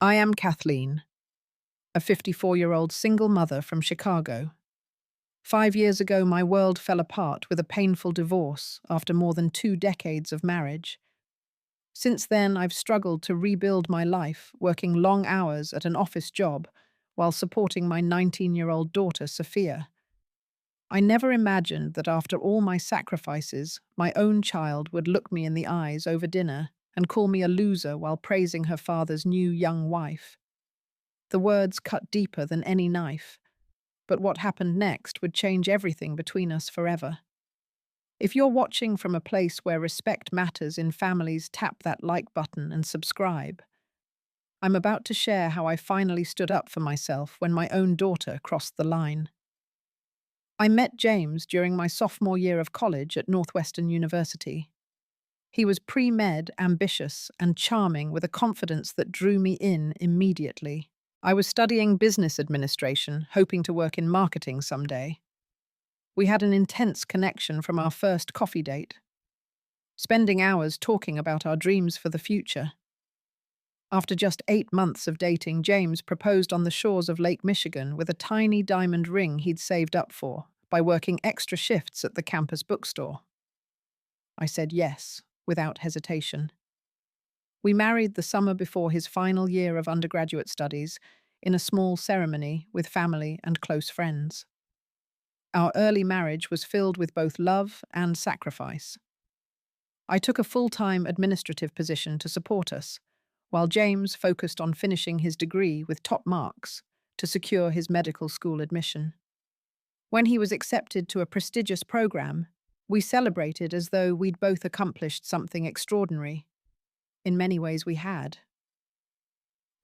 I am Kathleen, a 54-year-old single mother from Chicago. 5 years ago, my world fell apart with a painful divorce after more than 2 decades of marriage. Since then, I've struggled to rebuild my life, working long hours at an office job while supporting my 19-year-old daughter, Sophia. I never imagined that after all my sacrifices, my own child would look me in the eyes over dinner and call me a loser while praising her father's new young wife. The words cut deeper than any knife, but what happened next would change everything between us forever. If you're watching from a place where respect matters in families, tap that like button and subscribe. I'm about to share how I finally stood up for myself when my own daughter crossed the line. I met James during my sophomore year of college at Northwestern University. He was pre-med, ambitious, and charming with a confidence that drew me in immediately. I was studying business administration, hoping to work in marketing someday. We had an intense connection from our first coffee date, spending hours talking about our dreams for the future. After just 8 months of dating, James proposed on the shores of Lake Michigan with a tiny diamond ring he'd saved up for by working extra shifts at the campus bookstore. I said yes, without hesitation. We married the summer before his final year of undergraduate studies in a small ceremony with family and close friends. Our early marriage was filled with both love and sacrifice. I took a full-time administrative position to support us, while James focused on finishing his degree with top marks to secure his medical school admission. When he was accepted to a prestigious program, we celebrated as though we'd both accomplished something extraordinary. In many ways, we had.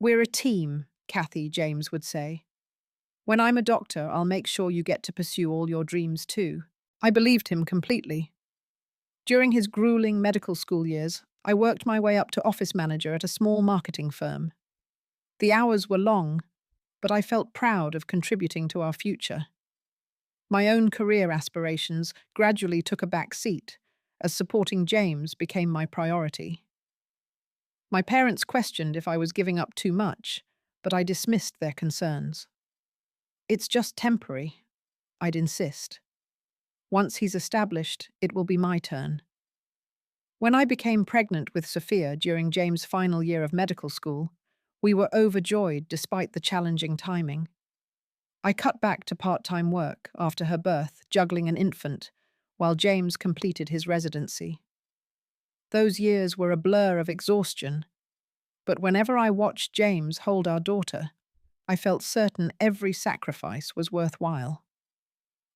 "We're a team," Kathy, James would say. "When I'm a doctor, I'll make sure you get to pursue all your dreams too." I believed him completely. During his grueling medical school years, I worked my way up to office manager at a small marketing firm. The hours were long, but I felt proud of contributing to our future. My own career aspirations gradually took a back seat as supporting James became my priority. My parents questioned if I was giving up too much, but I dismissed their concerns. "It's just temporary," I'd insist. "Once he's established, it will be my turn." When I became pregnant with Sophia during James' final year of medical school, we were overjoyed despite the challenging timing. I cut back to part-time work after her birth, juggling an infant, while James completed his residency. Those years were a blur of exhaustion, but whenever I watched James hold our daughter, I felt certain every sacrifice was worthwhile.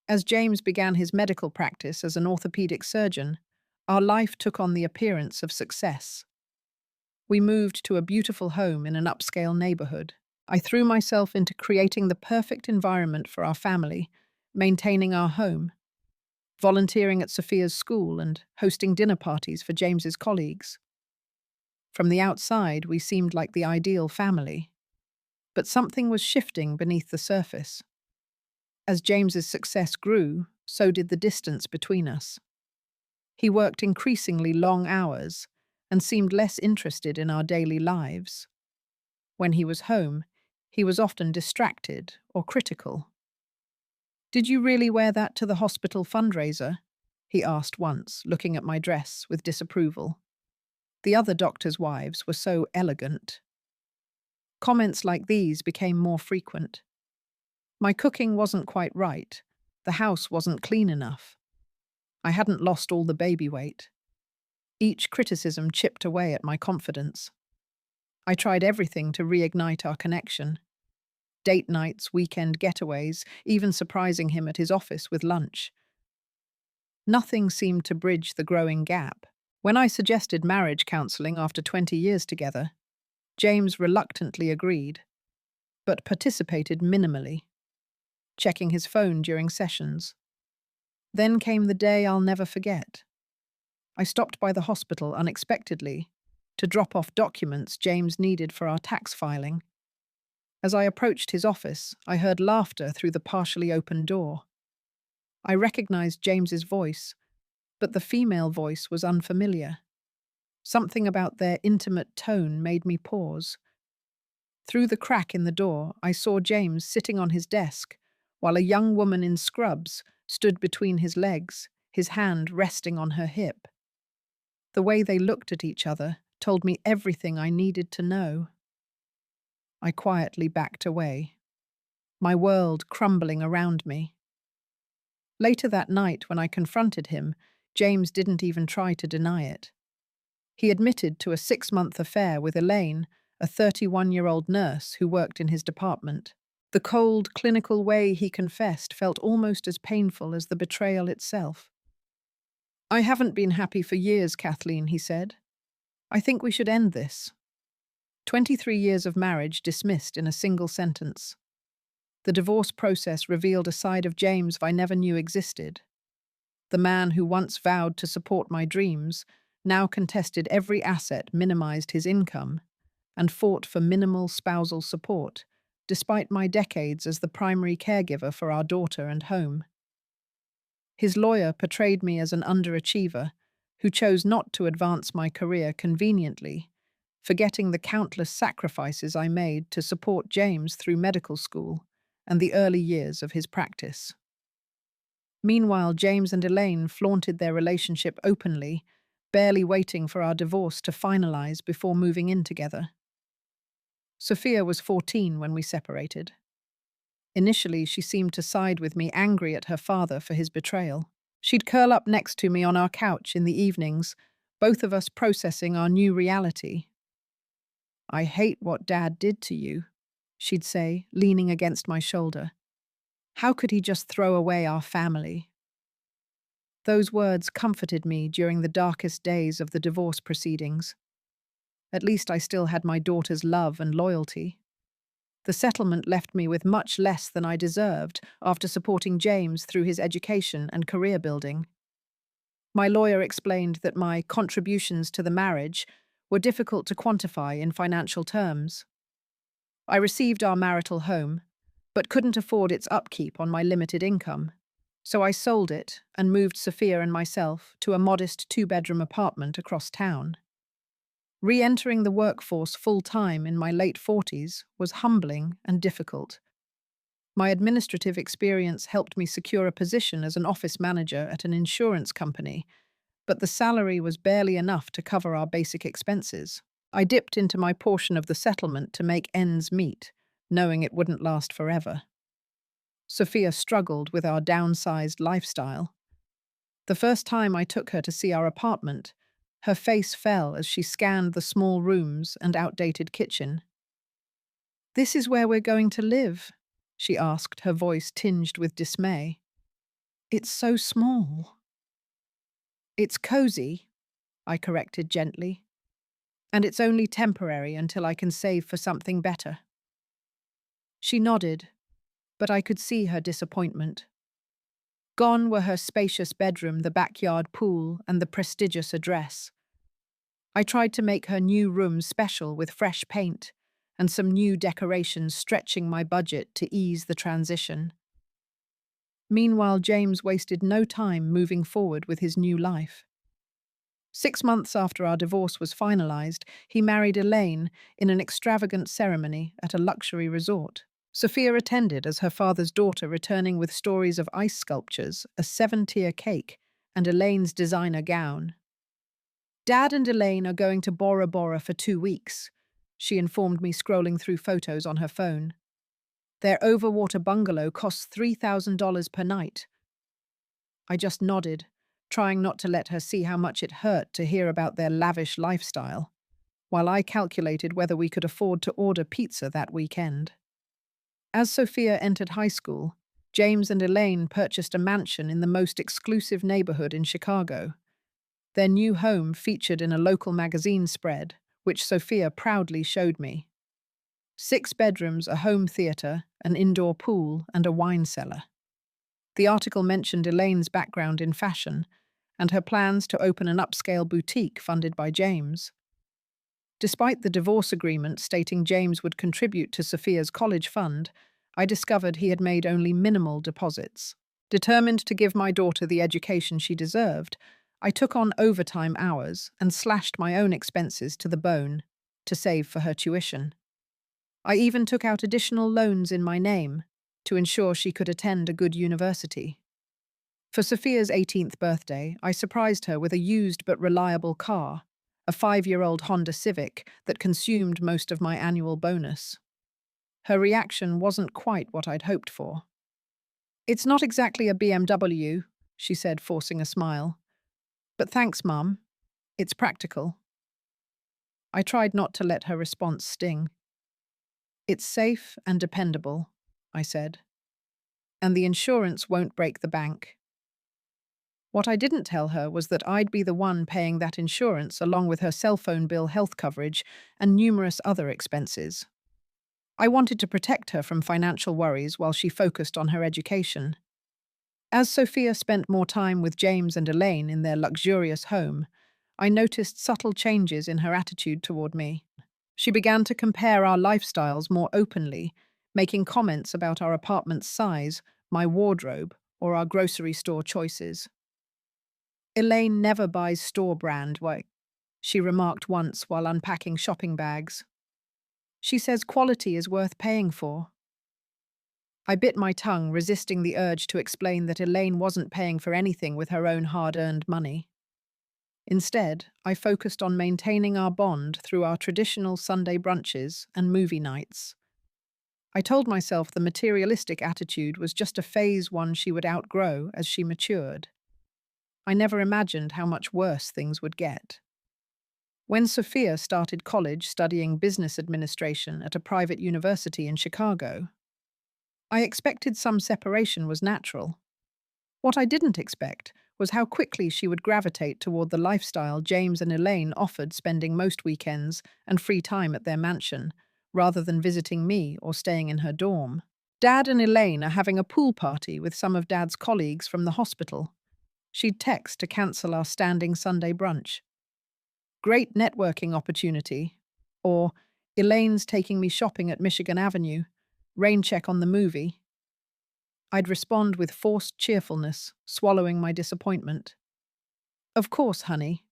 As James began his medical practice as an orthopedic surgeon, our life took on the appearance of success. We moved to a beautiful home in an upscale neighborhood. I threw myself into creating the perfect environment for our family, maintaining our home, volunteering at Sophia's school, and hosting dinner parties for James's colleagues. From the outside, we seemed like the ideal family. But something was shifting beneath the surface. As James's success grew, so did the distance between us. He worked increasingly long hours and seemed less interested in our daily lives. When he was home, he was often distracted or critical. "Did you really wear that to the hospital fundraiser?" he asked once, looking at my dress with disapproval. The other doctors' wives were so elegant. Comments like these became more frequent. My cooking wasn't quite right. The house wasn't clean enough. I hadn't lost all the baby weight. Each criticism chipped away at my confidence. I tried everything to reignite our connection. Date nights, weekend getaways, even surprising him at his office with lunch. Nothing seemed to bridge the growing gap. When I suggested marriage counseling after 20 years together, James reluctantly agreed, but participated minimally, checking his phone during sessions. Then came the day I'll never forget. I stopped by the hospital unexpectedly to drop off documents James needed for our tax filing. As I approached his office, I heard laughter through the partially open door. I recognized James's voice, but the female voice was unfamiliar. Something about their intimate tone made me pause. Through the crack in the door, I saw James sitting on his desk, while a young woman in scrubs stood between his legs, his hand resting on her hip. The way they looked at each other told me everything I needed to know. I quietly backed away, my world crumbling around me. Later that night, when I confronted him, James didn't even try to deny it. He admitted to a 6-month affair with Elaine, a 31-year-old nurse who worked in his department. The cold, clinical way he confessed felt almost as painful as the betrayal itself. "I haven't been happy for years, Kathleen," he said. "I think we should end this." 23 years of marriage dismissed in a single sentence. The divorce process revealed a side of James I never knew existed. The man who once vowed to support my dreams now contested every asset, minimized his income, and fought for minimal spousal support, despite my decades as the primary caregiver for our daughter and home. His lawyer portrayed me as an underachiever who chose not to advance my career conveniently, forgetting the countless sacrifices I made to support James through medical school and the early years of his practice. Meanwhile, James and Elaine flaunted their relationship openly, barely waiting for our divorce to finalize before moving in together. Sophia was 14 when we separated. Initially, she seemed to side with me, angry at her father for his betrayal. She'd curl up next to me on our couch in the evenings, both of us processing our new reality. "I hate what Dad did to you," she'd say, leaning against my shoulder. "How could he just throw away our family?" Those words comforted me during the darkest days of the divorce proceedings. At least I still had my daughter's love and loyalty. The settlement left me with much less than I deserved after supporting James through his education and career building. My lawyer explained that my contributions to the marriage were difficult to quantify in financial terms. I received our marital home, but couldn't afford its upkeep on my limited income. So I sold it and moved Sophia and myself to a modest 2-bedroom apartment across town. Re-entering the workforce full-time in my late 40s was humbling and difficult. My administrative experience helped me secure a position as an office manager at an insurance company, but the salary was barely enough to cover our basic expenses. I dipped into my portion of the settlement to make ends meet, knowing it wouldn't last forever. Sophia struggled with our downsized lifestyle. The first time I took her to see our apartment, her face fell as she scanned the small rooms and outdated kitchen. "This is where we're going to live?" she asked, her voice tinged with dismay. "It's so small." "It's cozy," I corrected gently. "And it's only temporary until I can save for something better." She nodded, but I could see her disappointment. Gone were her spacious bedroom, the backyard pool, and the prestigious address. I tried to make her new room special with fresh paint and some new decorations, stretching my budget to ease the transition. Meanwhile, James wasted no time moving forward with his new life. 6 months after our divorce was finalized, he married Elaine in an extravagant ceremony at a luxury resort. Sophia attended as her father's daughter, returning with stories of ice sculptures, a 7-tier cake, and Elaine's designer gown. "Dad and Elaine are going to Bora Bora for 2 weeks," she informed me, scrolling through photos on her phone. "Their overwater bungalow costs $3,000 per night." I just nodded, trying not to let her see how much it hurt to hear about their lavish lifestyle, while I calculated whether we could afford to order pizza that weekend. As Sophia entered high school, James and Elaine purchased a mansion in the most exclusive neighborhood in Chicago. Their new home featured in a local magazine spread, which Sophia proudly showed me. 6 bedrooms, a home theater, an indoor pool, and a wine cellar. The article mentioned Elaine's background in fashion and her plans to open an upscale boutique funded by James. Despite the divorce agreement stating James would contribute to Sophia's college fund, I discovered he had made only minimal deposits. Determined to give my daughter the education she deserved, I took on overtime hours and slashed my own expenses to the bone to save for her tuition. I even took out additional loans in my name to ensure she could attend a good university. For Sophia's 18th birthday, I surprised her with a used but reliable car, a 5-year-old Honda Civic that consumed most of my annual bonus. Her reaction wasn't quite what I'd hoped for. "It's not exactly a BMW," she said, forcing a smile. "But thanks, Mum. It's practical." I tried not to let her response sting. "It's safe and dependable," I said. "And the insurance won't break the bank." What I didn't tell her was that I'd be the one paying that insurance along with her cell phone bill, health coverage, and numerous other expenses. I wanted to protect her from financial worries while she focused on her education. As Sophia spent more time with James and Elaine in their luxurious home, I noticed subtle changes in her attitude toward me. She began to compare our lifestyles more openly, making comments about our apartment's size, my wardrobe, or our grocery store choices. "Elaine never buys store brand," she remarked once while unpacking shopping bags. "She says quality is worth paying for." I bit my tongue, resisting the urge to explain that Elaine wasn't paying for anything with her own hard-earned money. Instead, I focused on maintaining our bond through our traditional Sunday brunches and movie nights. I told myself the materialistic attitude was just a phase one she would outgrow as she matured. I never imagined how much worse things would get. When Sophia started college studying business administration at a private university in Chicago, I expected some separation was natural. What I didn't expect was how quickly she would gravitate toward the lifestyle James and Elaine offered, spending most weekends and free time at their mansion, rather than visiting me or staying in her dorm. "Dad and Elaine are having a pool party with some of Dad's colleagues from the hospital." She'd text to cancel our standing Sunday brunch. "Great networking opportunity." Or, "Elaine's taking me shopping at Michigan Avenue. Rain check on the movie." I'd respond with forced cheerfulness, swallowing my disappointment. "Of course, honey.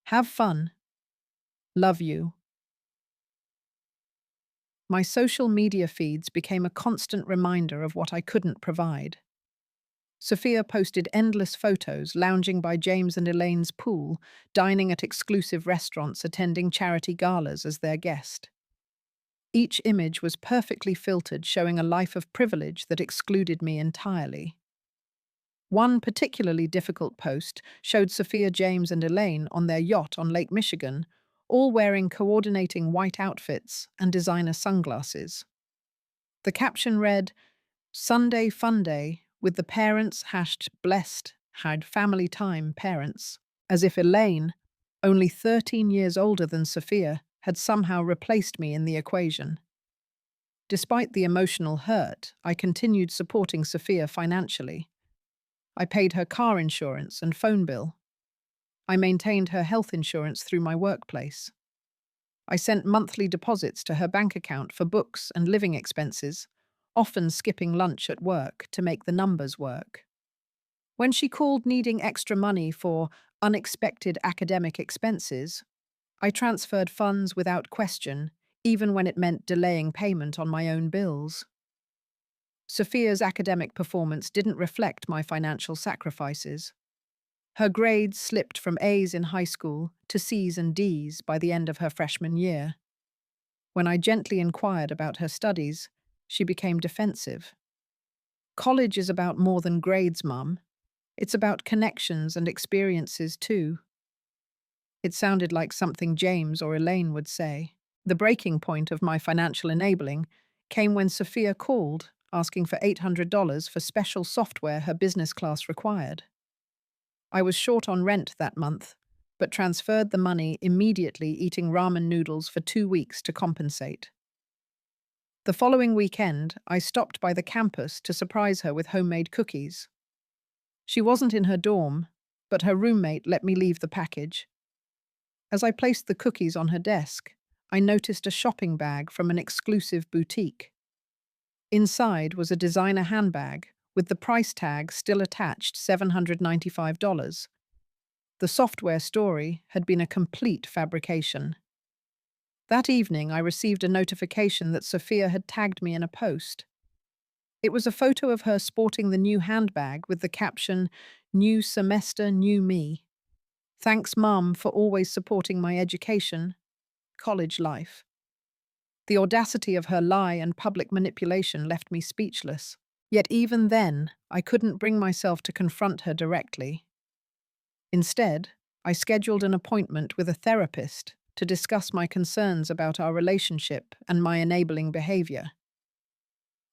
Have fun. Love you." My social media feeds became a constant reminder of what I couldn't provide. Sophia posted endless photos lounging by James and Elaine's pool, dining at exclusive restaurants, attending charity galas as their guest. Each image was perfectly filtered, showing a life of privilege that excluded me entirely. One particularly difficult post showed Sophia, James, and Elaine on their yacht on Lake Michigan, all wearing coordinating white outfits and designer sunglasses. The caption read, "Sunday Fun Day with the parents #blessed had family time parents," as if Elaine, only 13 years older than Sophia, had somehow replaced me in the equation. Despite the emotional hurt, I continued supporting Sophia financially. I paid her car insurance and phone bill. I maintained her health insurance through my workplace. I sent monthly deposits to her bank account for books and living expenses, often skipping lunch at work to make the numbers work. When she called needing extra money for unexpected academic expenses, I transferred funds without question, even when it meant delaying payment on my own bills. Sophia's academic performance didn't reflect my financial sacrifices. Her grades slipped from A's in high school to C's and D's by the end of her freshman year. When I gently inquired about her studies, she became defensive. "College is about more than grades, Mum. It's about connections and experiences too." It sounded like something James or Elaine would say. The breaking point of my financial enabling came when Sophia called, asking for $800 for special software her business class required. I was short on rent that month, but transferred the money immediately, eating ramen noodles for 2 weeks to compensate. The following weekend, I stopped by the campus to surprise her with homemade cookies. She wasn't in her dorm, but her roommate let me leave the package. As I placed the cookies on her desk, I noticed a shopping bag from an exclusive boutique. Inside was a designer handbag, with the price tag still attached, $795. The software story had been a complete fabrication. That evening, I received a notification that Sophia had tagged me in a post. It was a photo of her sporting the new handbag with the caption, "New semester, new me. Thanks, Mum, for always supporting my education, college life." The audacity of her lie and public manipulation left me speechless. Yet even then, I couldn't bring myself to confront her directly. Instead, I scheduled an appointment with a therapist to discuss my concerns about our relationship and my enabling behavior.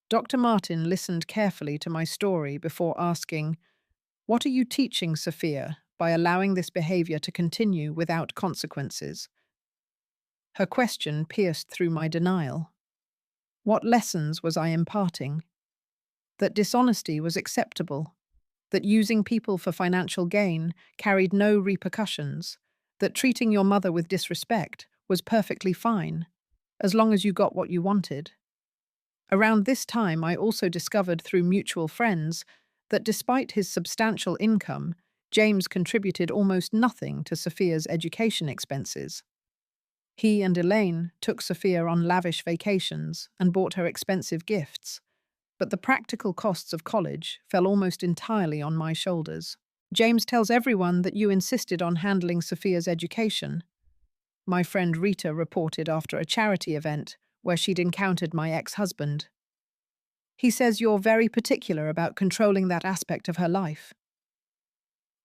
Dr. Martin listened carefully to my story before asking, "What are you teaching Sophia by allowing this behavior to continue without consequences?" Her question pierced through my denial. What lessons was I imparting? That dishonesty was acceptable, that using people for financial gain carried no repercussions, that treating your mother with disrespect was perfectly fine, as long as you got what you wanted. Around this time, I also discovered through mutual friends that despite his substantial income, James contributed almost nothing to Sophia's education expenses. He and Elaine took Sophia on lavish vacations and bought her expensive gifts, but the practical costs of college fell almost entirely on my shoulders. "James tells everyone that you insisted on handling Sophia's education," my friend Rita reported after a charity event where she'd encountered my ex-husband. "He says you're very particular about controlling that aspect of her life."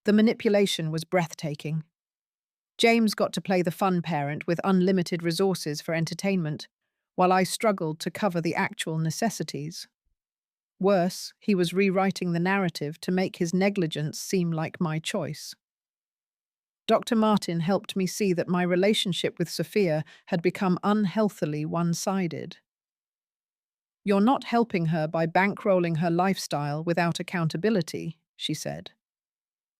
The manipulation was breathtaking. James got to play the fun parent with unlimited resources for entertainment, while I struggled to cover the actual necessities. Worse, he was rewriting the narrative to make his negligence seem like my choice. Dr. Martin helped me see that my relationship with Sophia had become unhealthily one-sided. "You're not helping her by bankrolling her lifestyle without accountability," she said.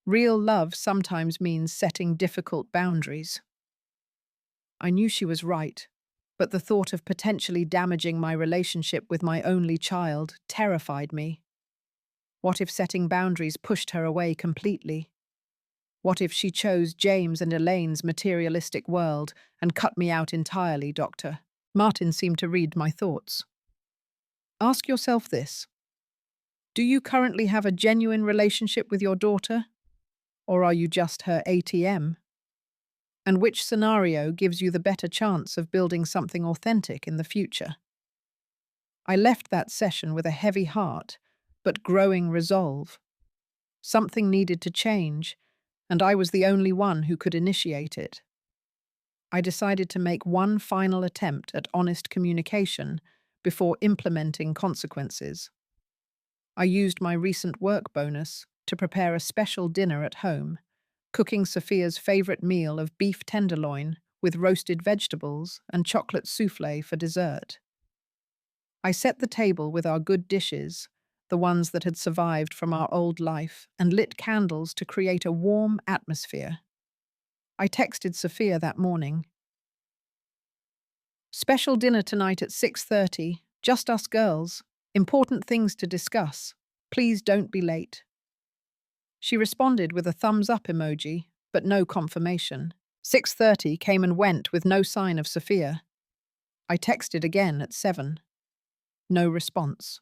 "Real love sometimes means setting difficult boundaries." I knew she was right, but the thought of potentially damaging my relationship with my only child terrified me. What if setting boundaries pushed her away completely? What if she chose James and Elaine's materialistic world and cut me out entirely, Doctor? Martin seemed to read my thoughts. "Ask yourself this. Do you currently have a genuine relationship with your daughter? Or are you just her ATM? And which scenario gives you the better chance of building something authentic in the future?" I left that session with a heavy heart, but growing resolve. Something needed to change, and I was the only one who could initiate it. I decided to make one final attempt at honest communication before implementing consequences. I used my recent work bonus to prepare a special dinner at home, cooking Sophia's favorite meal of beef tenderloin with roasted vegetables and chocolate souffle for dessert. I set the table with our good dishes, the ones that had survived from our old life, and lit candles to create a warm atmosphere. I texted Sophia that morning. "Special dinner tonight at 6:30, just us girls. Important things to discuss. Please don't be late." She responded with a thumbs up emoji, but no confirmation. 6:30 came and went with no sign of Sophia. I texted again at 7. No response.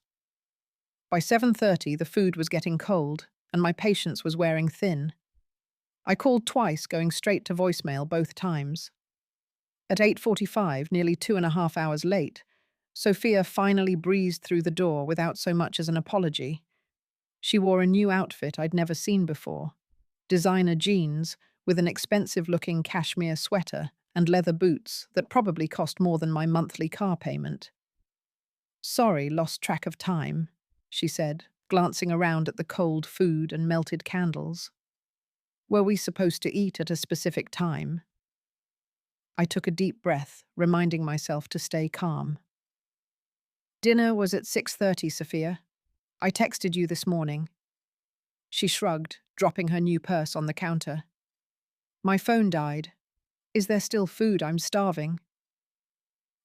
By 7:30, the food was getting cold, and my patience was wearing thin. I called twice, going straight to voicemail both times. At 8:45, nearly 2.5 hours late, Sophia finally breezed through the door without so much as an apology. She wore a new outfit I'd never seen before. Designer jeans with an expensive-looking cashmere sweater and leather boots that probably cost more than my monthly car payment. "Sorry, lost track of time," she said, glancing around at the cold food and melted candles. "Were we supposed to eat at a specific time?" I took a deep breath, reminding myself to stay calm. "Dinner was at 6:30, Sophia. I texted you this morning." She shrugged, dropping her new purse on the counter. "My phone died. Is there still food? I'm starving."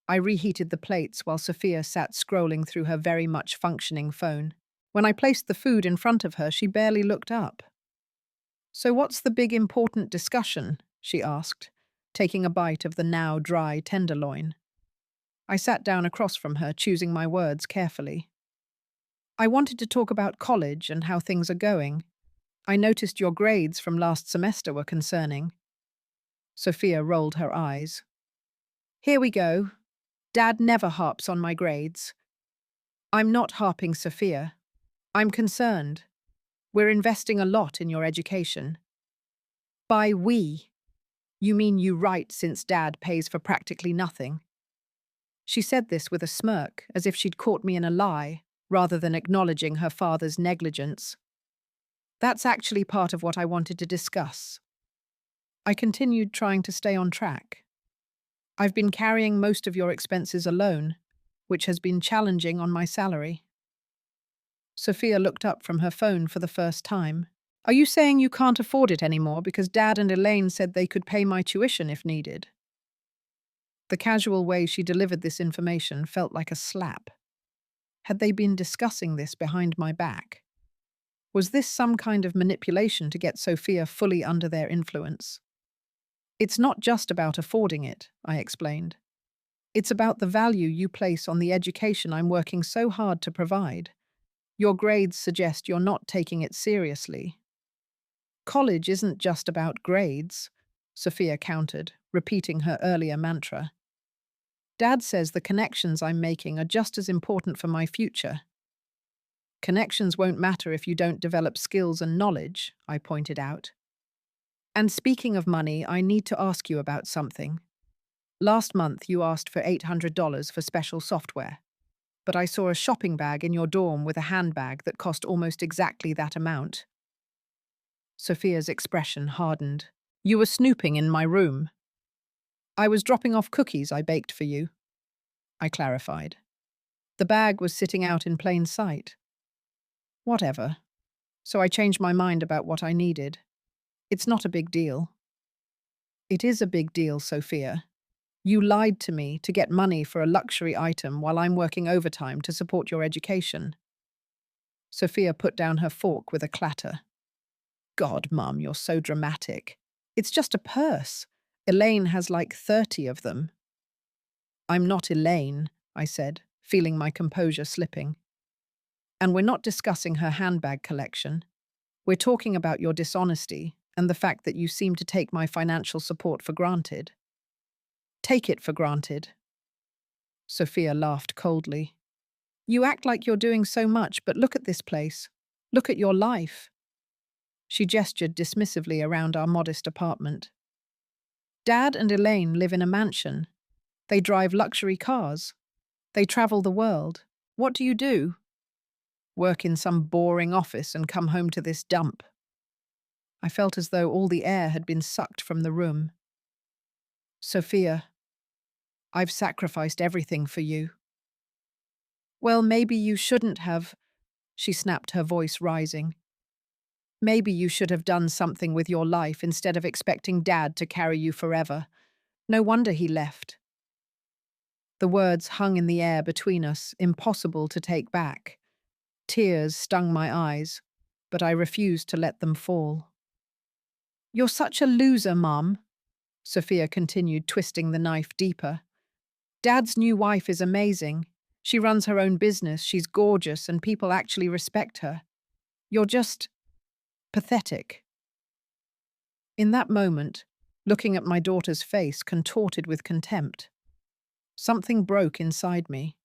I reheated the plates while Sophia sat scrolling through her very much functioning phone. When I placed the food in front of her, she barely looked up. "So what's the big important discussion?" she asked, taking a bite of the now dry tenderloin. I sat down across from her, choosing my words carefully. I wanted to talk about college and how things are going. I noticed your grades from last semester were concerning. Sophia rolled her eyes. Here we go. Dad never harps on my grades. I'm not harping, Sophia. I'm concerned. We're investing a lot in your education. By we, you mean you write since Dad pays for practically nothing? She said this with a smirk, as if she'd caught me in a lie, rather than acknowledging her father's negligence. That's actually part of what I wanted to discuss. I continued trying to stay on track. I've been carrying most of your expenses alone, which has been challenging on my salary. Sophia looked up from her phone for the first time. Are you saying you can't afford it anymore because Dad and Elaine said they could pay my tuition if needed? The casual way she delivered this information felt like a slap. Had they been discussing this behind my back? Was this some kind of manipulation to get Sophia fully under their influence? It's not just about affording it, I explained. It's about the value you place on the education I'm working so hard to provide. Your grades suggest you're not taking it seriously. College isn't just about grades, Sophia countered, repeating her earlier mantra. Dad says the connections I'm making are just as important for my future. Connections won't matter if you don't develop skills and knowledge, I pointed out. And speaking of money, I need to ask you about something. Last month you asked for $800 for special software, but I saw a shopping bag in your dorm with a handbag that cost almost exactly that amount. Sophia's expression hardened. You were snooping in my room. I was dropping off cookies I baked for you, I clarified. The bag was sitting out in plain sight. Whatever. So I changed my mind about what I needed. It's not a big deal. It is a big deal, Sophia. You lied to me to get money for a luxury item while I'm working overtime to support your education. Sophia put down her fork with a clatter. God, Mum, you're so dramatic. It's just a purse. Elaine has like 30 of them. I'm not Elaine, I said, feeling my composure slipping. And we're not discussing her handbag collection. We're talking about your dishonesty and the fact that you seem to take my financial support for granted. Take it for granted. Sophia laughed coldly. You act like you're doing so much, but look at this place. Look at your life. She gestured dismissively around our modest apartment. Dad and Elaine live in a mansion. They drive luxury cars. They travel the world. What do you do? Work in some boring office and come home to this dump. I felt as though all the air had been sucked from the room. Sophia, I've sacrificed everything for you. Well, maybe you shouldn't have, she snapped, her voice rising. Maybe you should have done something with your life instead of expecting Dad to carry you forever. No wonder he left. The words hung in the air between us, impossible to take back. Tears stung my eyes, but I refused to let them fall. You're such a loser, Mum, Sophia continued, twisting the knife deeper. Dad's new wife is amazing. She runs her own business, she's gorgeous, and people actually respect her. You're just pathetic. In that moment, looking at my daughter's face contorted with contempt, something broke inside me.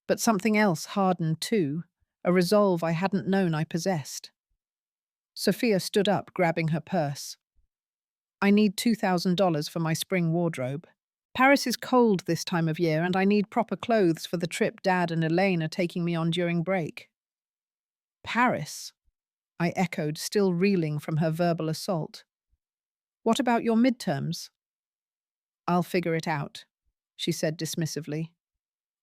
But something else hardened too, a resolve I hadn't known I possessed. Sophia stood up, grabbing her purse. I need $2,000 for my spring wardrobe. Paris is cold this time of year, and I need proper clothes for the trip Dad and Elaine are taking me on during break. Paris? I echoed, still reeling from her verbal assault. What about your midterms? I'll figure it out, she said dismissively.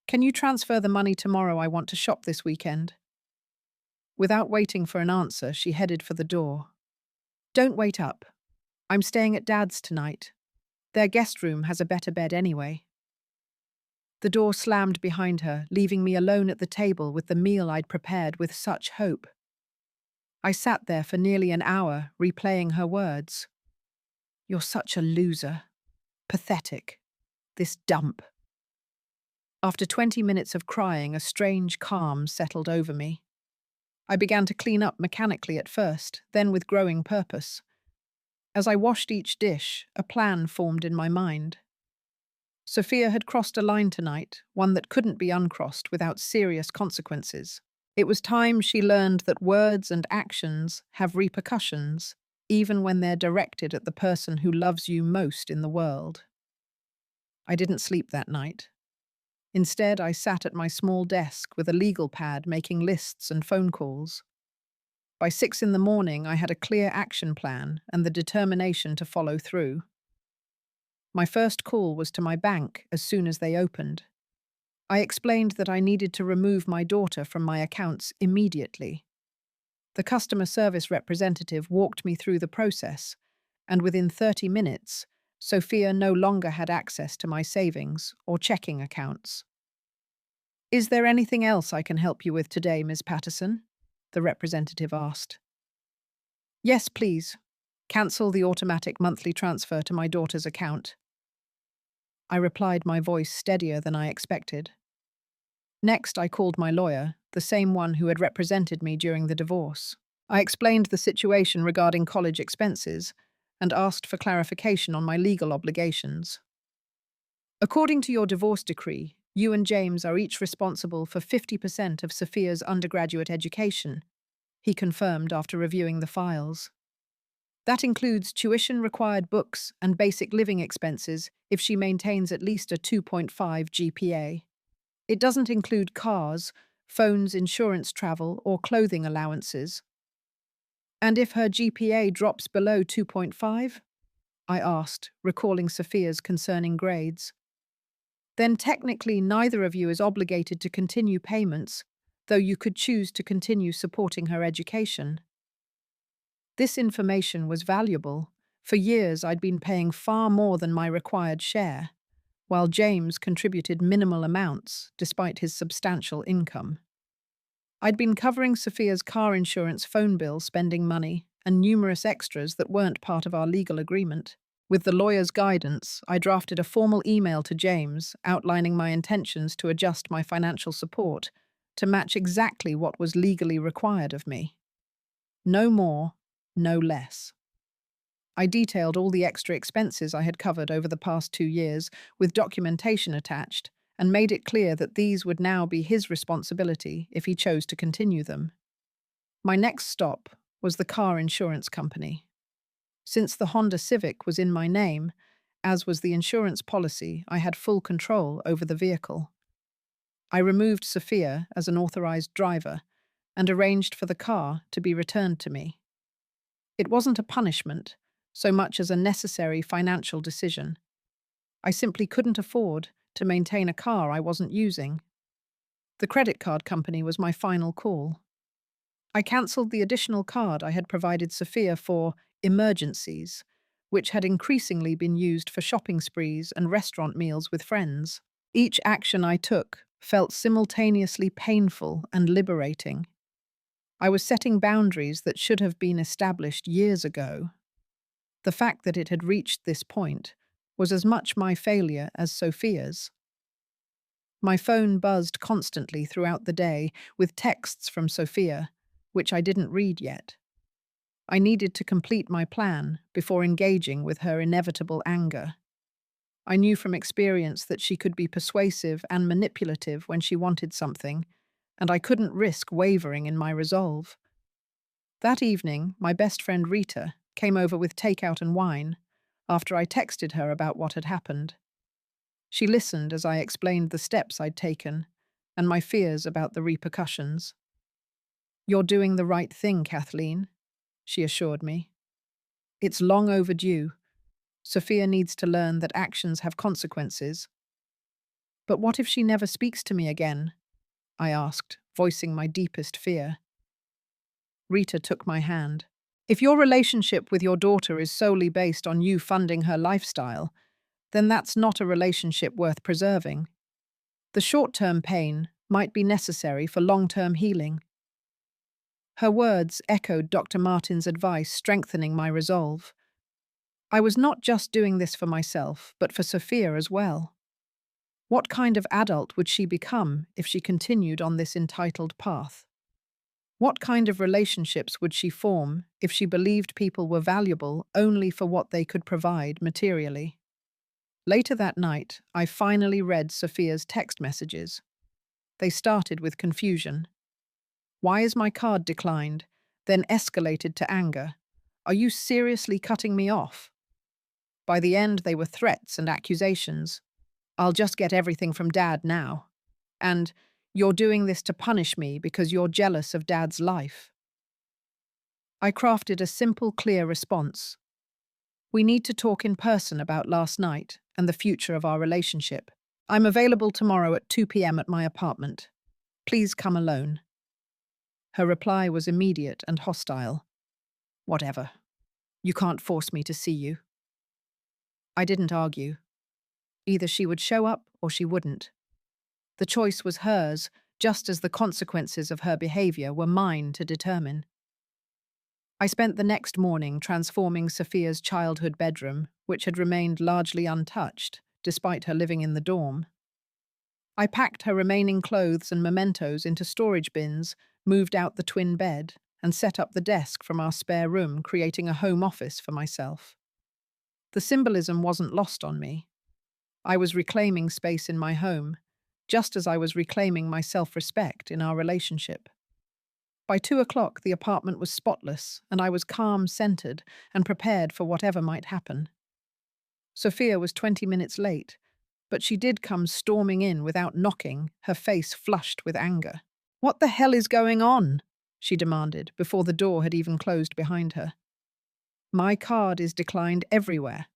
Can you transfer the money tomorrow? I want to shop this weekend. Without waiting for an answer, she headed for the door. Don't wait up. I'm staying at Dad's tonight. Their guest room has a better bed anyway. The door slammed behind her, leaving me alone at the table with the meal I'd prepared with such hope. I sat there for nearly an hour, replaying her words. You're such a loser. Pathetic. This dump. After 20 minutes of crying, a strange calm settled over me. I began to clean up mechanically at first, then with growing purpose. As I washed each dish, a plan formed in my mind. Sophia had crossed a line tonight, one that couldn't be uncrossed without serious consequences. It was time she learned that words and actions have repercussions, even when they're directed at the person who loves you most in the world. I didn't sleep that night. Instead, I sat at my small desk with a legal pad making lists and phone calls. By 6 in the morning, I had a clear action plan and the determination to follow through. My first call was to my bank as soon as they opened. I explained that I needed to remove my daughter from my accounts immediately. The customer service representative walked me through the process, and within 30 minutes, Sophia no longer had access to my savings or checking accounts. "Is there anything else I can help you with today, Ms. Patterson?" the representative asked. "Yes, please. Cancel the automatic monthly transfer to my daughter's account." I replied, my voice steadier than I expected. Next, I called my lawyer, the same one who had represented me during the divorce. I explained the situation regarding college expenses and asked for clarification on my legal obligations. "According to your divorce decree, you and James are each responsible for 50% of Sophia's undergraduate education," he confirmed after reviewing the files. "That includes tuition-required books and basic living expenses if she maintains at least a 2.5 GPA. It doesn't include cars, phones, insurance travel, or clothing allowances." "And if her GPA drops below 2.5? I asked, recalling Sophia's concerning grades. "Then technically neither of you is obligated to continue payments, though you could choose to continue supporting her education." This information was valuable. For years I'd been paying far more than my required share, while James contributed minimal amounts despite his substantial income. I'd been covering Sophia's car insurance, phone bill, spending money, and numerous extras that weren't part of our legal agreement. With the lawyer's guidance, I drafted a formal email to James outlining my intentions to adjust my financial support to match exactly what was legally required of me. No more, no less. I detailed all the extra expenses I had covered over the past 2 years with documentation attached and made it clear that these would now be his responsibility if he chose to continue them. My next stop was the car insurance company. Since the Honda Civic was in my name, as was the insurance policy, I had full control over the vehicle. I removed Sophia as an authorized driver and arranged for the car to be returned to me. It wasn't a punishment, so much as a necessary financial decision. I simply couldn't afford to maintain a car I wasn't using. The credit card company was my final call. I cancelled the additional card I had provided Sophia for emergencies, which had increasingly been used for shopping sprees and restaurant meals with friends. Each action I took felt simultaneously painful and liberating. I was setting boundaries that should have been established years ago. The fact that it had reached this point was as much my failure as Sophia's. My phone buzzed constantly throughout the day with texts from Sophia, which I didn't read yet. I needed to complete my plan before engaging with her inevitable anger. I knew from experience that she could be persuasive and manipulative when she wanted something, and I couldn't risk wavering in my resolve. That evening, my best friend Rita came over with takeout and wine after I texted her about what had happened. She listened as I explained the steps I'd taken and my fears about the repercussions. "You're doing the right thing, Kathleen," she assured me. "It's long overdue. Sophia needs to learn that actions have consequences." "But what if she never speaks to me again?" I asked, voicing my deepest fear. Rita took my hand. "If your relationship with your daughter is solely based on you funding her lifestyle, then that's not a relationship worth preserving. The short-term pain might be necessary for long-term healing." Her words echoed Dr. Martin's advice, strengthening my resolve. I was not just doing this for myself, but for Sophia as well. What kind of adult would she become if she continued on this entitled path? What kind of relationships would she form if she believed people were valuable only for what they could provide materially? Later that night, I finally read Sophia's text messages. They started with confusion. Why is my card declined? Then escalated to anger. Are you seriously cutting me off? By the end, they were threats and accusations. I'll just get everything from Dad now. And you're doing this to punish me because you're jealous of Dad's life. I crafted a simple, clear response. We need to talk in person about last night and the future of our relationship. I'm available tomorrow at 2 p.m. at my apartment. Please come alone. Her reply was immediate and hostile. Whatever. You can't force me to see you. I didn't argue. Either she would show up or she wouldn't. The choice was hers, just as the consequences of her behavior were mine to determine. I spent the next morning transforming Sophia's childhood bedroom, which had remained largely untouched, despite her living in the dorm. I packed her remaining clothes and mementos into storage bins, moved out the twin bed, and set up the desk from our spare room, creating a home office for myself. The symbolism wasn't lost on me. I was reclaiming space in my home, just as I was reclaiming my self-respect in our relationship. By 2 o'clock, the apartment was spotless, and I was calm-centered and prepared for whatever might happen. Sophia was 20 minutes late, but she did come storming in without knocking, her face flushed with anger. "What the hell is going on?" she demanded, before the door had even closed behind her. "My card is declined everywhere.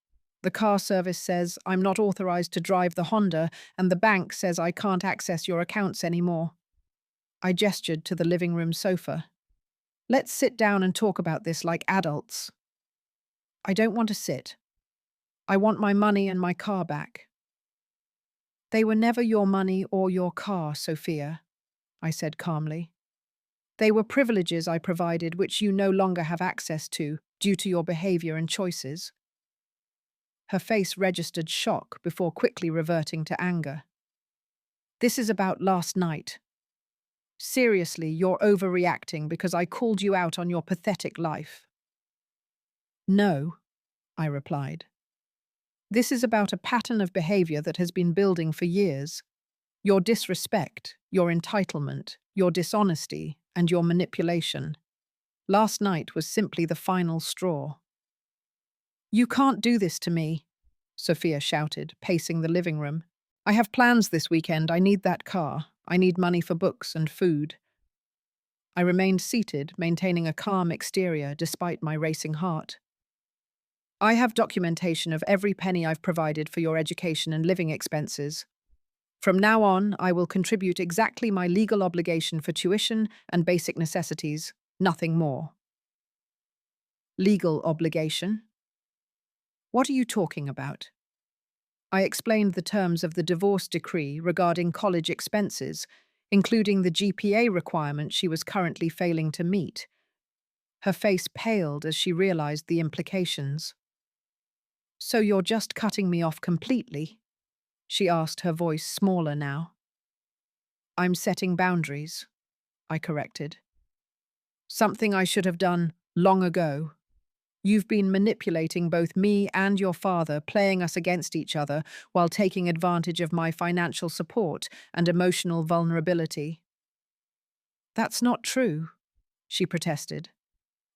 The car service says I'm not authorized to drive the Honda, and the bank says I can't access your accounts anymore." I gestured to the living room sofa. "Let's sit down and talk about this like adults." "I don't want to sit. I want my money and my car back." "They were never your money or your car, Sophia," I said calmly. "They were privileges I provided which you no longer have access to due to your behavior and choices." Her face registered shock before quickly reverting to anger. "This is about last night. Seriously, you're overreacting because I called you out on your pathetic life." "No," I replied. "This is about a pattern of behavior that has been building for years. Your disrespect, your entitlement, your dishonesty, and your manipulation. Last night was simply the final straw." "You can't do this to me," Sophia shouted, pacing the living room. "I have plans this weekend. I need that car. I need money for books and food." I remained seated, maintaining a calm exterior despite my racing heart. "I have documentation of every penny I've provided for your education and living expenses. From now on, I will contribute exactly my legal obligation for tuition and basic necessities, nothing more." "Legal obligation? What are you talking about?" I explained the terms of the divorce decree regarding college expenses, including the GPA requirement she was currently failing to meet. Her face paled as she realized the implications. "So you're just cutting me off completely?" she asked, her voice smaller now. "I'm setting boundaries," I corrected. "Something I should have done long ago. You've been manipulating both me and your father, playing us against each other while taking advantage of my financial support and emotional vulnerability." "That's not true," she protested,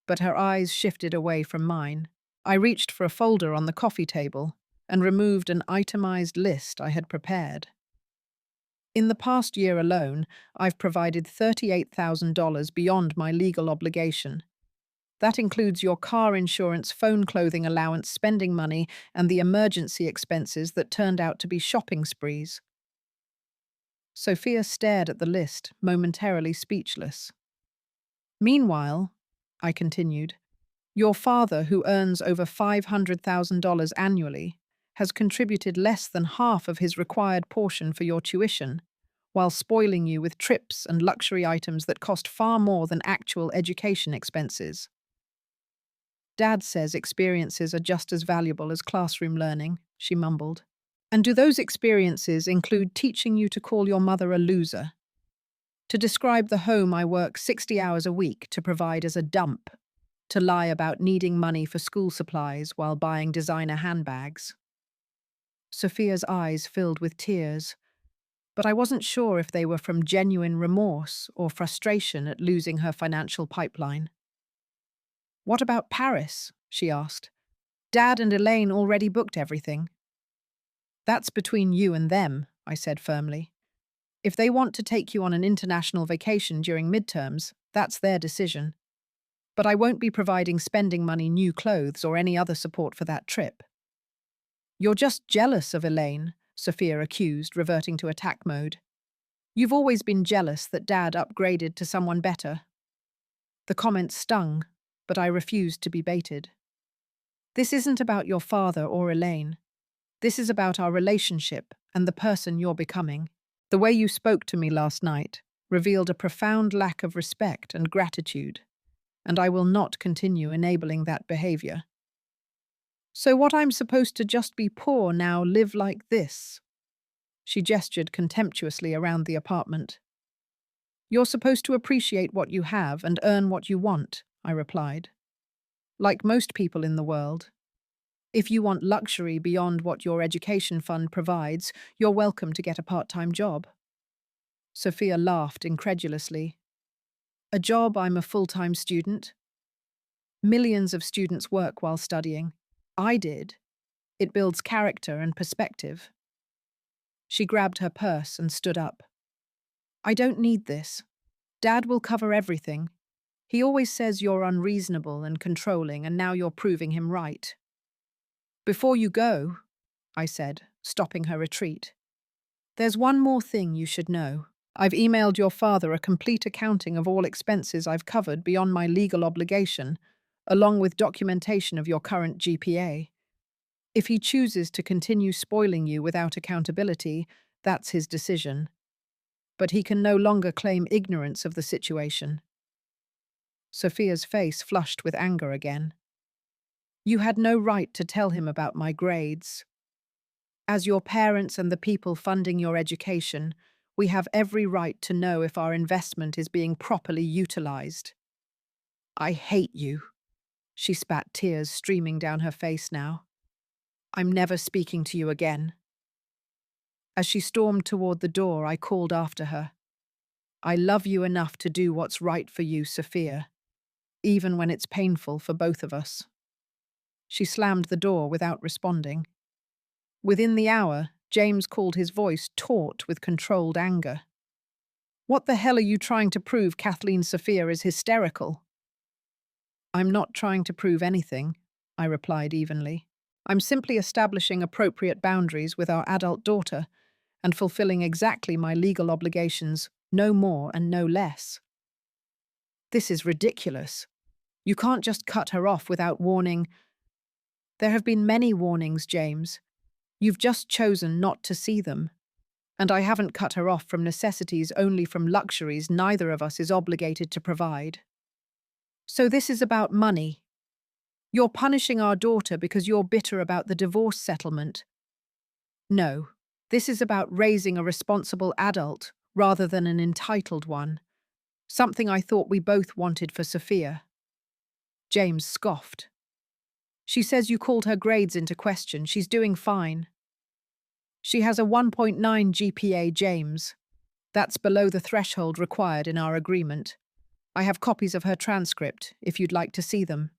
but her eyes shifted away from mine. I reached for a folder on the coffee table and removed an itemized list I had prepared. "In the past year alone, I've provided $38,000 beyond my legal obligation. That includes your car insurance, phone clothing allowance, spending money, and the emergency expenses that turned out to be shopping sprees." Sophia stared at the list, momentarily speechless. "Meanwhile," I continued, "your father, who earns over $500,000 annually, has contributed less than half of his required portion for your tuition, while spoiling you with trips and luxury items that cost far more than actual education expenses." Dad says experiences are just as valuable as classroom learning, she mumbled. And do those experiences include teaching you to call your mother a loser? To describe the home I work 60 hours a week to provide as a dump? To lie about needing money for school supplies while buying designer handbags? Sophia's eyes filled with tears, but I wasn't sure if they were from genuine remorse or frustration at losing her financial pipeline. What about Paris? She asked. Dad and Elaine already booked everything. That's between you and them, I said firmly. If they want to take you on an international vacation during midterms, that's their decision. But I won't be providing spending money, new clothes, or any other support for that trip. You're just jealous of Elaine, Sophia accused, reverting to attack mode. You've always been jealous that Dad upgraded to someone better. The comment stung, but I refused to be baited. This isn't about your father or Elaine. This is about our relationship and the person you're becoming. The way you spoke to me last night revealed a profound lack of respect and gratitude, and I will not continue enabling that behavior. So what, I'm supposed to just be poor now, live like this? She gestured contemptuously around the apartment. You're supposed to appreciate what you have and earn what you want, I replied. Like most people in the world. If you want luxury beyond what your education fund provides, you're welcome to get a part-time job. Sophia laughed incredulously. A job? I'm a full-time student. Millions of students work while studying. I did. It builds character and perspective. She grabbed her purse and stood up. I don't need this. Dad will cover everything. He always says you're unreasonable and controlling, and now you're proving him right. Before you go, I said, stopping her retreat, there's one more thing you should know. I've emailed your father a complete accounting of all expenses I've covered beyond my legal obligation, along with documentation of your current GPA. If he chooses to continue spoiling you without accountability, that's his decision. But he can no longer claim ignorance of the situation. Sophia's face flushed with anger again. You had no right to tell him about my grades. As your parents and the people funding your education, we have every right to know if our investment is being properly utilized. I hate you. She spat, tears streaming down her face now. I'm never speaking to you again. As she stormed toward the door, I called after her. I love you enough to do what's right for you, Sophia, even when it's painful for both of us. She slammed the door without responding. Within the hour, James called, his voice taut with controlled anger. What the hell are you trying to prove? Kathleen? Sophia is hysterical. I'm not trying to prove anything, I replied evenly. I'm simply establishing appropriate boundaries with our adult daughter and fulfilling exactly my legal obligations, no more and no less. This is ridiculous. You can't just cut her off without warning. There have been many warnings, James. You've just chosen not to see them. And I haven't cut her off from necessities, only from luxuries neither of us is obligated to provide. So this is about money. You're punishing our daughter because you're bitter about the divorce settlement. No, this is about raising a responsible adult rather than an entitled one. Something I thought we both wanted for Sophia. James scoffed. She says you called her grades into question. She's doing fine. She has a 1.9 GPA, James. That's below the threshold required in our agreement. I have copies of her transcript, if you'd like to see them.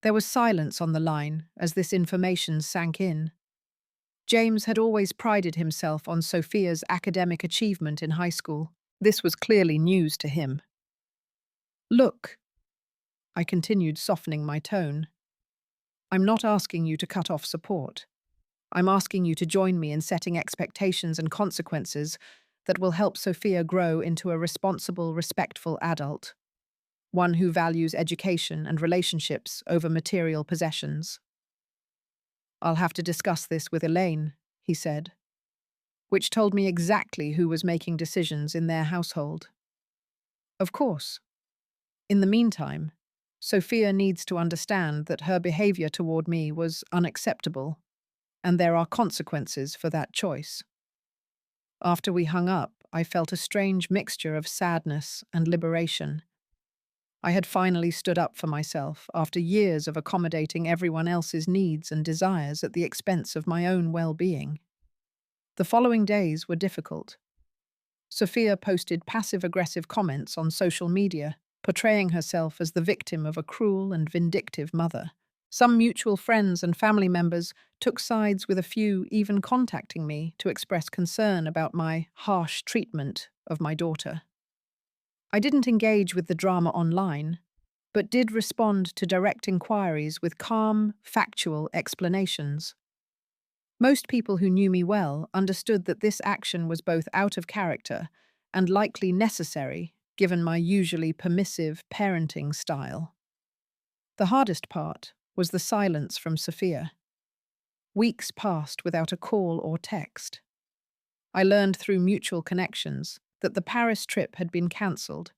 There was silence on the line as this information sank in. James had always prided himself on Sophia's academic achievement in high school. This was clearly news to him. Look, I continued, softening my tone. I'm not asking you to cut off support. I'm asking you to join me in setting expectations and consequences that will help Sophia grow into a responsible, respectful adult, one who values education and relationships over material possessions. I'll have to discuss this with Elaine, he said, which told me exactly who was making decisions in their household. Of course. In the meantime, Sophia needs to understand that her behavior toward me was unacceptable, and there are consequences for that choice. After we hung up, I felt a strange mixture of sadness and liberation. I had finally stood up for myself after years of accommodating everyone else's needs and desires at the expense of my own well-being. The following days were difficult. Sophia posted passive-aggressive comments on social media, portraying herself as the victim of a cruel and vindictive mother. Some mutual friends and family members took sides with a few even contacting me to express concern about my harsh treatment of my daughter. I didn't engage with the drama online, but did respond to direct inquiries with calm, factual explanations. Most people who knew me well understood that this action was both out of character and likely necessary given my usually permissive parenting style. The hardest part was the silence from Sophia. Weeks passed without a call or text. I learned through mutual connections that the Paris trip had been cancelled,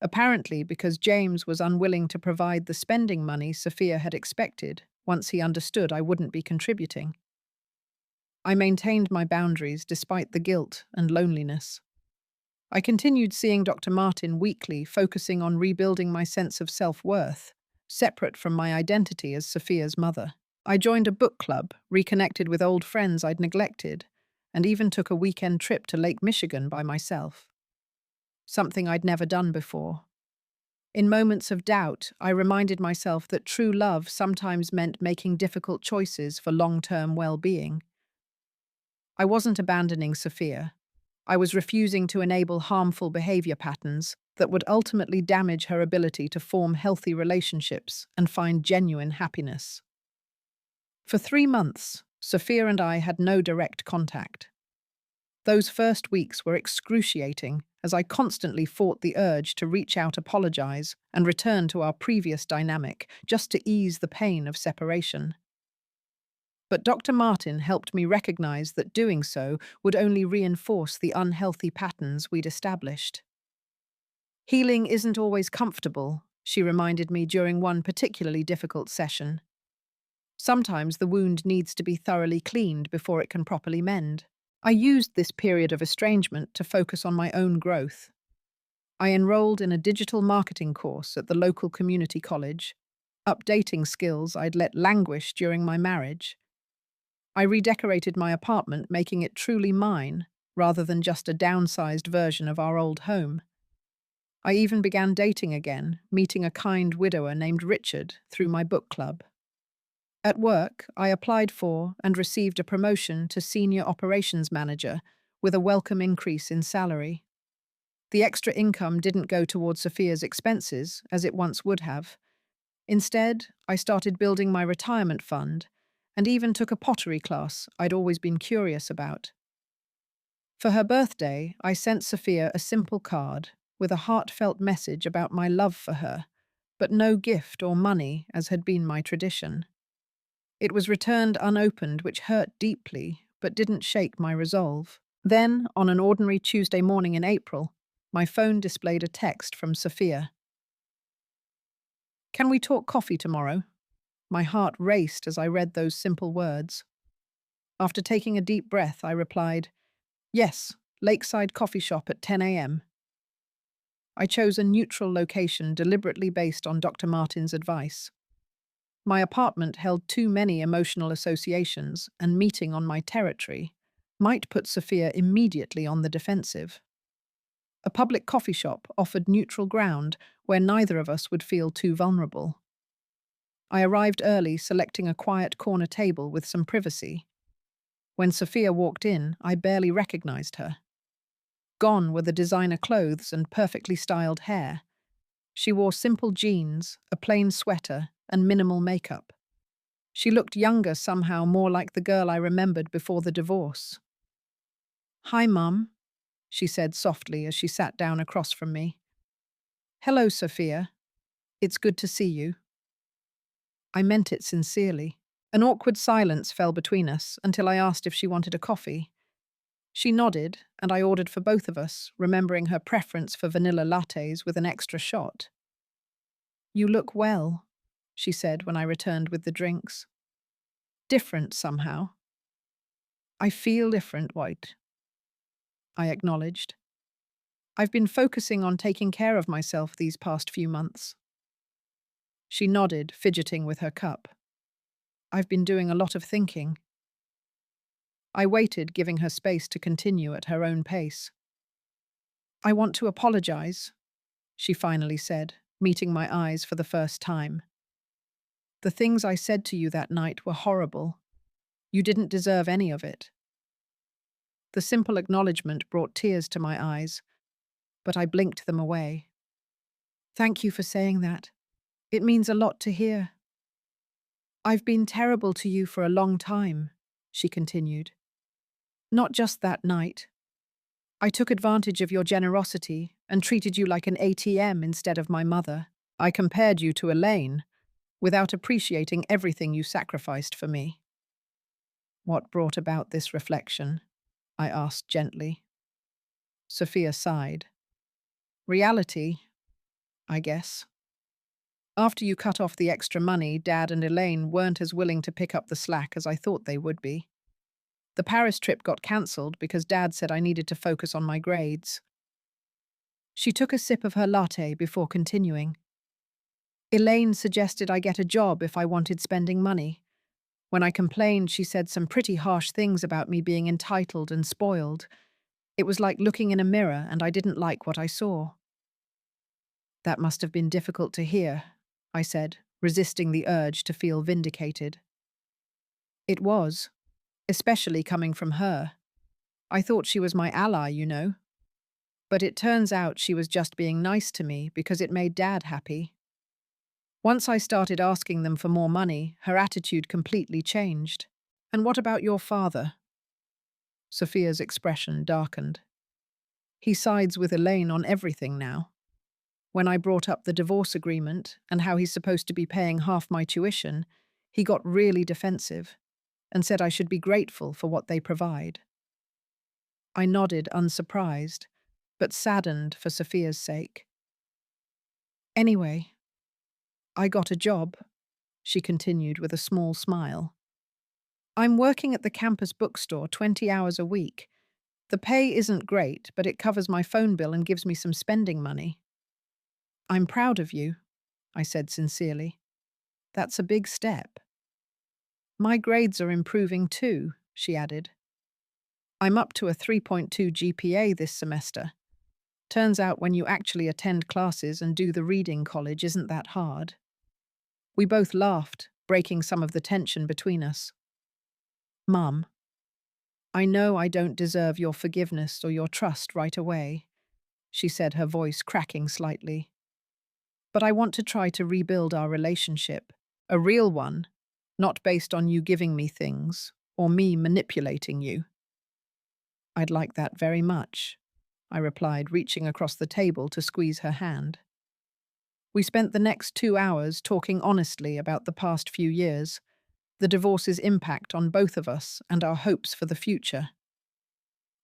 apparently because James was unwilling to provide the spending money Sophia had expected once he understood I wouldn't be contributing. I maintained my boundaries despite the guilt and loneliness. I continued seeing Dr. Martin weekly, focusing on rebuilding my sense of self-worth, separate from my identity as Sophia's mother. I joined a book club, reconnected with old friends I'd neglected, and even took a weekend trip to Lake Michigan by myself. Something I'd never done before. In moments of doubt, I reminded myself that true love sometimes meant making difficult choices for long-term well-being. I wasn't abandoning Sophia. I was refusing to enable harmful behavior patterns that would ultimately damage her ability to form healthy relationships and find genuine happiness. For 3 months, Sophia and I had no direct contact. Those first weeks were excruciating as I constantly fought the urge to reach out, apologize, and return to our previous dynamic just to ease the pain of separation. But Dr. Martin helped me recognize that doing so would only reinforce the unhealthy patterns we'd established. Healing isn't always comfortable, she reminded me during one particularly difficult session. Sometimes the wound needs to be thoroughly cleaned before it can properly mend. I used this period of estrangement to focus on my own growth. I enrolled in a digital marketing course at the local community college, updating skills I'd let languish during my marriage. I redecorated my apartment, making it truly mine, rather than just a downsized version of our old home. I even began dating again, meeting a kind widower named Richard through my book club. At work, I applied for and received a promotion to senior operations manager with a welcome increase in salary. The extra income didn't go towards Sophia's expenses, as it once would have. Instead, I started building my retirement fund and even took a pottery class I'd always been curious about. For her birthday, I sent Sophia a simple card with a heartfelt message about my love for her, but no gift or money as had been my tradition. It was returned unopened, which hurt deeply, but didn't shake my resolve. Then, on an ordinary Tuesday morning in April, my phone displayed a text from Sophia. "Can we talk coffee tomorrow?" My heart raced as I read those simple words. After taking a deep breath, I replied, "Yes, Lakeside Coffee Shop at 10 a.m. I chose a neutral location deliberately based on Dr. Martin's advice. My apartment held too many emotional associations, and meeting on my territory might put Sophia immediately on the defensive. A public coffee shop offered neutral ground where neither of us would feel too vulnerable. I arrived early, selecting a quiet corner table with some privacy. When Sophia walked in, I barely recognized her. Gone were the designer clothes and perfectly styled hair. She wore simple jeans, a plain sweater, and minimal makeup. She looked younger somehow, more like the girl I remembered before the divorce. "Hi, Mum," she said softly as she sat down across from me. "Hello, Sophia. It's good to see you." I meant it sincerely. An awkward silence fell between us until I asked if she wanted a coffee. She nodded, and I ordered for both of us, remembering her preference for vanilla lattes with an extra shot. You look well, she said when I returned with the drinks. Different somehow. I feel different, White, I acknowledged. I've been focusing on taking care of myself these past few months. She nodded, fidgeting with her cup. I've been doing a lot of thinking. I waited, giving her space to continue at her own pace. I want to apologize, she finally said, meeting my eyes for the first time. The things I said to you that night were horrible. You didn't deserve any of it. The simple acknowledgement brought tears to my eyes, but I blinked them away. Thank you for saying that. It means a lot to hear. I've been terrible to you for a long time, she continued. Not just that night. I took advantage of your generosity and treated you like an ATM instead of my mother. I compared you to Elaine, without appreciating everything you sacrificed for me. What brought about this reflection? I asked gently. Sophia sighed. Reality, I guess. After you cut off the extra money, Dad and Elaine weren't as willing to pick up the slack as I thought they would be. The Paris trip got cancelled because Dad said I needed to focus on my grades. She took a sip of her latte before continuing. Elaine suggested I get a job if I wanted spending money. When I complained, she said some pretty harsh things about me being entitled and spoiled. It was like looking in a mirror, and I didn't like what I saw. That must have been difficult to hear, I said, resisting the urge to feel vindicated. It was, especially coming from her. I thought she was my ally, you know. But it turns out she was just being nice to me because it made Dad happy. Once I started asking them for more money, her attitude completely changed. And what about your father? Sophia's expression darkened. He sides with Elaine on everything now. When I brought up the divorce agreement and how he's supposed to be paying half my tuition, he got really defensive and said I should be grateful for what they provide. I nodded, unsurprised, but saddened for Sophia's sake. Anyway, I got a job, she continued with a small smile. I'm working at the campus bookstore 20 hours a week. The pay isn't great, but it covers my phone bill and gives me some spending money. I'm proud of you, I said sincerely. That's a big step. My grades are improving too, she added. I'm up to a 3.2 GPA this semester. Turns out when you actually attend classes and do the reading college isn't that hard. We both laughed, breaking some of the tension between us. Mum, I know I don't deserve your forgiveness or your trust right away, she said, her voice cracking slightly. But I want to try to rebuild our relationship, a real one, not based on you giving me things or me manipulating you. I'd like that very much, I replied, reaching across the table to squeeze her hand. We spent the next 2 hours talking honestly about the past few years, the divorce's impact on both of us, and our hopes for the future.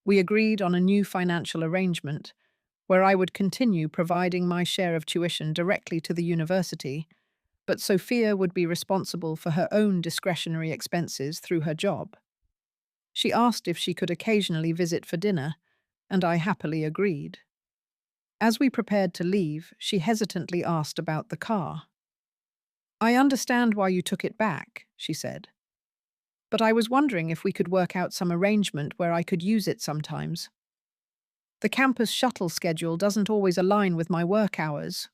We agreed on a new financial arrangement where I would continue providing my share of tuition directly to the university, but Sophia would be responsible for her own discretionary expenses through her job. She asked if she could occasionally visit for dinner, and I happily agreed. As we prepared to leave, she hesitantly asked about the car. I understand why you took it back, she said. But I was wondering if we could work out some arrangement where I could use it sometimes. The campus shuttle schedule doesn't always align with my work hours.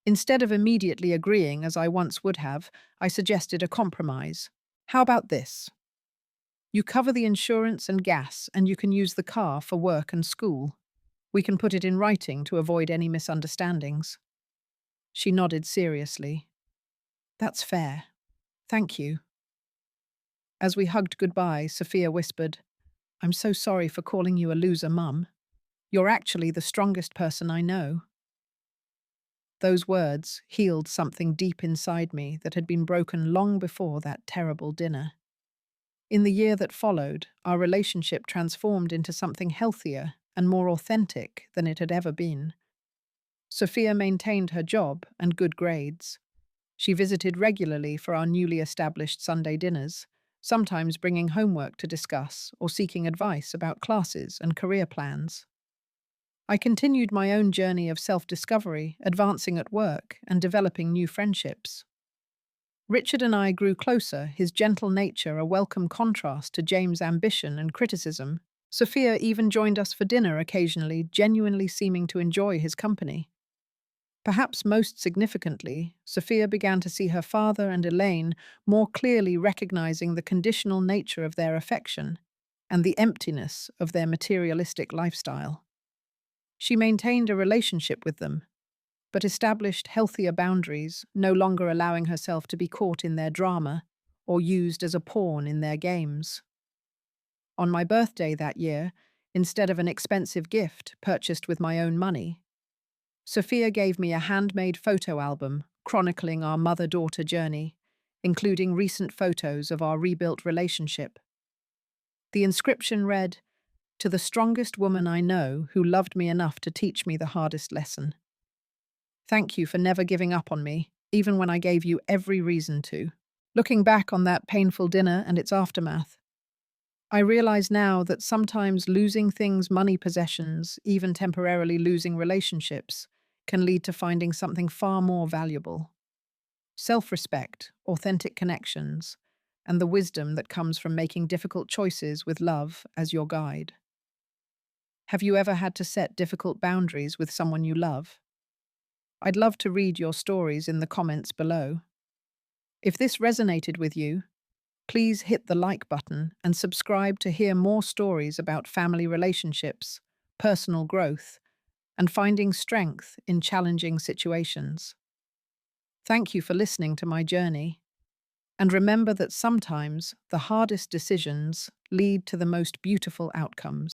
Instead of immediately agreeing, as I once would have, I suggested a compromise. How about this? You cover the insurance and gas, and you can use the car for work and school. We can put it in writing to avoid any misunderstandings. She nodded seriously. That's fair. Thank you. As we hugged goodbye, Sophia whispered, I'm so sorry for calling you a loser, Mum. You're actually the strongest person I know. Those words healed something deep inside me that had been broken long before that terrible dinner. In the year that followed, our relationship transformed into something healthier and more authentic than it had ever been. Sophia maintained her job and good grades. She visited regularly for our newly established Sunday dinners, sometimes bringing homework to discuss or seeking advice about classes and career plans. I continued my own journey of self-discovery, advancing at work and developing new friendships. Richard and I grew closer, his gentle nature a welcome contrast to James' ambition and criticism. Sophia even joined us for dinner occasionally, genuinely seeming to enjoy his company. Perhaps most significantly, Sophia began to see her father and Elaine more clearly, recognizing the conditional nature of their affection and the emptiness of their materialistic lifestyle. She maintained a relationship with them, but established healthier boundaries, no longer allowing herself to be caught in their drama or used as a pawn in their games. On my birthday that year, instead of an expensive gift purchased with my own money, Sophia gave me a handmade photo album chronicling our mother-daughter journey, including recent photos of our rebuilt relationship. The inscription read, "To the strongest woman I know who loved me enough to teach me the hardest lesson. Thank you for never giving up on me, even when I gave you every reason to." Looking back on that painful dinner and its aftermath, I realize now that sometimes losing things, money, possessions, even temporarily losing relationships, can lead to finding something far more valuable. Self-respect, authentic connections, and the wisdom that comes from making difficult choices with love as your guide. Have you ever had to set difficult boundaries with someone you love? I'd love to read your stories in the comments below. If this resonated with you, please hit the like button and subscribe to hear more stories about family relationships, personal growth, and finding strength in challenging situations. Thank you for listening to my journey. And remember that sometimes the hardest decisions lead to the most beautiful outcomes.